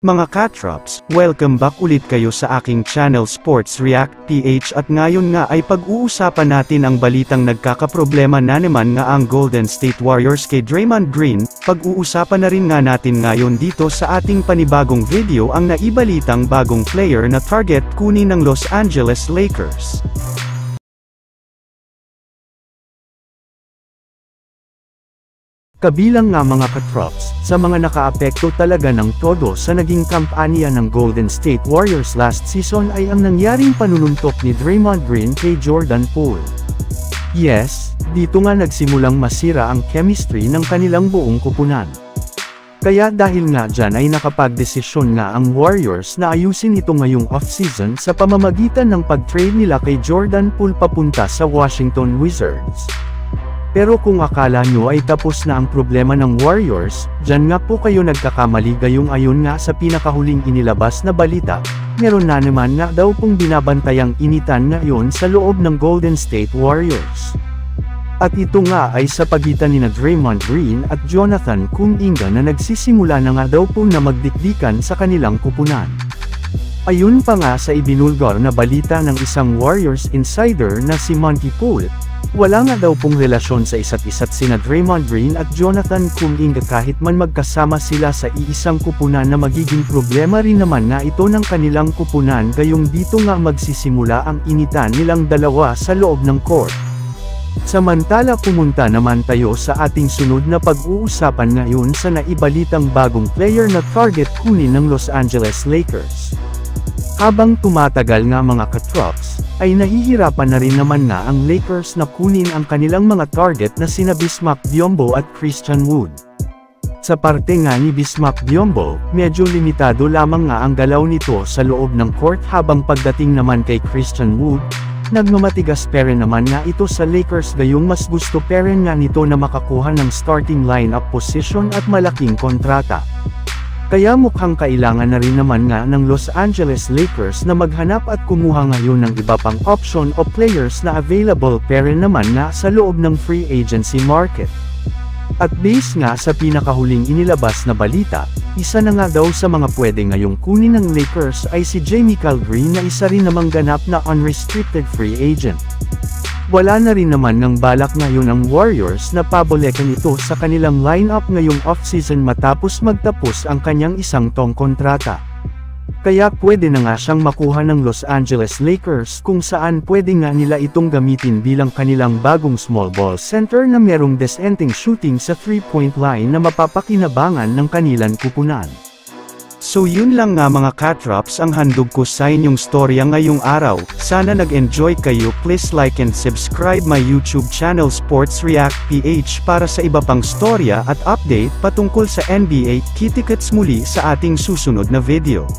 Mga Katrops, welcome back ulit kayo sa aking channel Sports React PH at ngayon nga ay pag-uusapan natin ang balitang nagkakaproblema na naman nga ang Golden State Warriors kay Draymond Green. Pag-uusapan na rin nga natin ngayon dito sa ating panibagong video ang naibalitang bagong player na target kunin ng Los Angeles Lakers. Kabilang nga mga Katrops, sa mga nakaapekto talaga ng todo sa naging kampanya ng Golden State Warriors last season ay ang nangyaring panununtok ni Draymond Green kay Jordan Poole. Yes, dito nga nagsimulang masira ang chemistry ng kanilang buong kupunan. Kaya dahil nga dyan ay nakapagdesisyon nga ang Warriors na ayusin ito ngayong off-season sa pamamagitan ng pag-trade nila kay Jordan Poole papunta sa Washington Wizards. Pero kung akala nyo ay tapos na ang problema ng Warriors, dyan nga po kayo nagkakamali gayong ayon nga sa pinakahuling inilabas na balita, meron na naman nga daw pong binabantayang initan ngayon sa loob ng Golden State Warriors. At ito nga ay sa pagitan ni Draymond Green at Jonathan Kuminga na nagsisimula na nga daw pong na magdikdikan sa kanilang kupunan. Ayun pa nga sa ibinulgar na balita ng isang Warriors insider na si Monty Poole, wala nga daw pong relasyon sa isa't isa't sina Draymond Green at Jonathan Kuminga kahit man magkasama sila sa iisang kupunan na magiging problema rin naman nga ito ng kanilang kupunan gayong dito nga magsisimula ang initan nilang dalawa sa loob ng court. Samantala pumunta naman tayo sa ating sunod na pag-uusapan ngayon sa naibalitang bagong player na target kunin ng Los Angeles Lakers. Habang tumatagal nga mga Katrops, ay nahihirapan na rin naman nga ang Lakers na kunin ang kanilang mga target na sina Bismack Biyombo at Christian Wood. Sa parte nga ni Bismack Biyombo, medyo limitado lamang nga ang galaw nito sa loob ng court habang pagdating naman kay Christian Wood, nagmamatigas pa rin naman nga ito sa Lakers gayong mas gusto pa rin nga nito na makakuha ng starting lineup position at malaking kontrata. Kaya mukhang kailangan na rin naman nga ng Los Angeles Lakers na maghanap at kumuha ngayon ng iba pang option o players na available pa rin naman nga sa loob ng free agency market. At base nga sa pinakahuling inilabas na balita, isa na nga daw sa mga pwede ngayong kunin ng Lakers ay si JaMychal Green na isa rin namang ganap na unrestricted free agent. Wala na rin naman ng balak ngayon ang Warriors na pabolekan ito sa kanilang lineup ngayong off-season matapos magtapos ang kanyang isang taong kontrata. Kaya pwede na nga siyang makuha ng Los Angeles Lakers kung saan pwede nga nila itong gamitin bilang kanilang bagong small ball center na merong desenteng shooting sa 3-point line na mapapakinabangan ng kanilang kupunan. So yun lang nga mga Katrops ang handog ko sa inyong storya ngayong araw. Sana nag-enjoy kayo. Please like and subscribe my YouTube channel Sports React PH para sa iba pang storya at update patungkol sa NBA. Kita-kits muli sa ating susunod na video.